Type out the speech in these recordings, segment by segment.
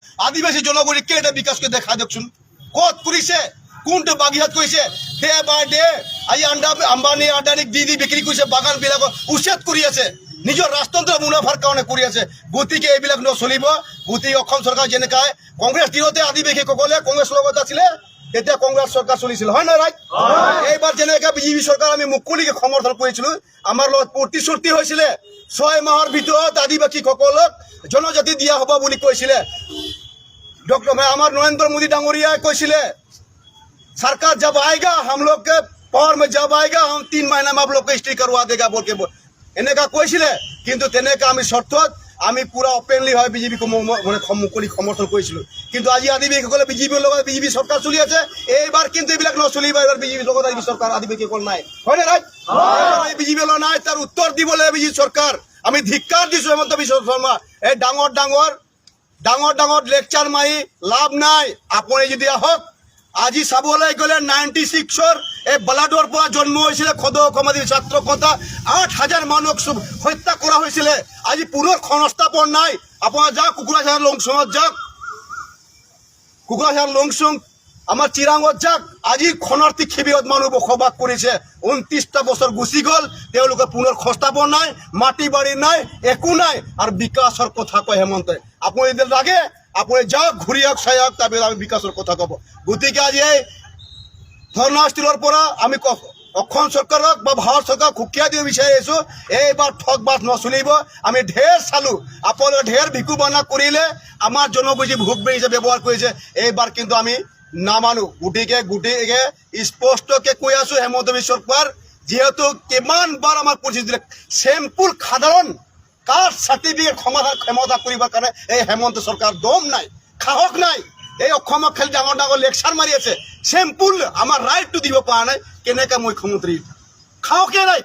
আদিবাসী জনগণকে এটা বিকাশ করে দেখা দেখছুন কত করেছে কোনটা বাগিহাত করেছে ডে বাই ডে আই আম্বানি আদানিক দিদি বিক্রি কৰিছে বাগান বিলাক উচ্ছেদ কৰি আছে নিজৰ ৰাষ্ট্ৰতন্ত্ৰ মুনাফাৰ কাৰণে কৰি আছে গতিকে এইবিলাক নচলিব গতিকে অসম চৰকাৰ যেনেকৈ কংগ্ৰেছ দিনতে আদিবাসীসকলে কংগ্ৰেছ লগত আছিলে তেতিয়া কংগ্ৰেছ চৰকাৰ চলিছিল হয় না ৰাইট এইবাৰ যেনেকৈ বিজেপি চৰকাৰ আমি মুকলিকে সমৰ্থন কৰিছিলো আমাৰ লগত প্ৰতিশ্ৰুতি হৈছিলে 6 মাহৰ ভিতৰত আদিবাসীসকলক জনজাতি দিয়া হ'ব বুলি কৈছিলে डॉक्टर हमारे नरेंद्र मोदी डांगोरिया कहले सरकार जब आएगा हम लोग के पावर में जब आएगा हम 3 महीना में आप लोग को हिस्ट्री करवा देगा बोल के এনেকা কৈছিলে কিন্তু তেনেকা আমি শর্তত আমি পুরা ওপেনলি হয় বিজেপি কো মানে মুকলি সমর্থন করেছিল কিন্তু আজি আদিবাসীসকলে বিজেপির লগত বিজেপি সরকার চলি আছে এইবার কিন্তু এইবিলাক নচলিব এবার বিজেপি লগত আদিবাসী সরকার আদিবাসীসকল নাই হয় না রাইট বিজেপি লগত নাই তার উত্তর দিবলে বিজেপি সরকার আমি ধিক্কার দিছো হেমন্ত বিশ্ব শর্মা এই ডাঙর ডাঙর লেকচার মাৰি লাভ নাই আপুনি যদি আহক আজি চাবলৈ গ'লে 96ৰ এই বালাডৰ পৰা জন্ম হৈছিলে খদ অসমাদী ছাত্ৰ কথা 8000 মানুহক হত্যা কৰা হৈছিলে আজি পুনৰ সংস্থাপন নাই আপোনাৰ যাওক কুকুৰাঝাৰ লংচুঙত যাওক কুকুৰাঝাৰ লংচুং আমাৰ চিৰাঙত যাওক আজি খনৰ্তি শিবিৰত মানুহ বসবাস কৰিছে 29টা বছৰ গুচি গ'ল তেওঁলোকে পুনৰ সংস্থাপন নাই মাটি বাৰী নাই একো নাই আৰু বিকাশৰ কথা কয় হেমন্তই আপুনি যদি লাগে আপুনি যাওক ঘূৰি আহক চাই আহক তাৰপিছত আমি বিকাশৰ কথা ক'ব গতিকে আজি এই ধৰ্ণাস্থলীৰ পৰা আমি অসম চৰকাৰক বা ভাৰত চৰকাৰক সুকীয়া দিব বিচাৰি আছোঁ এইবাৰ ঠগ বাট নচলিব আমি ঢেৰ চালোঁ আপোনালোকে ঢেৰ ভিকু বানা কৰিলে আমাৰ জনগোষ্ঠী ভোগ বেৰিছে ব্যৱহাৰ কৰিছে এইবাৰ কিন্তু আমি নামানো গতিকে স্পষ্টকে কৈ আছোঁ হেমন্ত বিশ্ব চৰকাৰ যিহেতু কিমানবাৰ আমাৰ পৰিস্থিতি চেম্পুল সাধাৰণ কাষ্ট সাৰ্টিফিকেট সমাধান ক্ষমতা কৰিবৰ কাৰণে এই হেমন্ত চৰকাৰ দম নাই সাহস নাই এই অসমক খালি ডাঙৰ লেকচাৰ মাৰি আছে চেম্পুল আমাৰ ৰাইটটো দিব পৰা নাই কেনেকৈ মুখ্যমন্ত্ৰী সাহসে নাই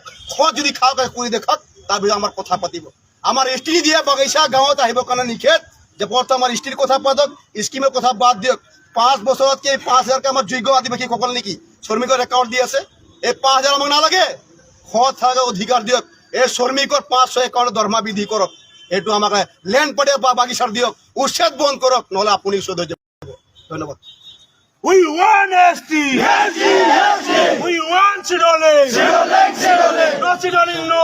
যদি সাহস কৰি দেখাওক তাৰপিছত আমাৰ কথা পাতিব আমাৰ এছ টি দিয়া বাগিচা গাঁৱত আহিবৰ কাৰণে নিষেধ যে বৰ্তমান আমাৰ এছ টিৰ কথা পাতক স্কিমৰ কথা বাদ দিয়ক 5 বছৰতকে 5000 আমাৰ যোগ্য আদিবাসীসকল নেকি শ্ৰমিকৰ ৰেকৰ্ড দি আছে এই 5000 আমাক নালাগে অধিকাৰ দিয়ক এই শ্ৰমিকৰ 500 একৰ দৰমহা বৃদ্ধি কৰক এইটো আমাক লেণ্ড পটে বা বাগিচাৰ দিয়ক উচ্ছেদ বন্ধ কৰক নহ'লে আপুনি উচ্ছেদ হৈ যাব ধন্যবাদ We want ST. We want Chidole. No Chidole, no.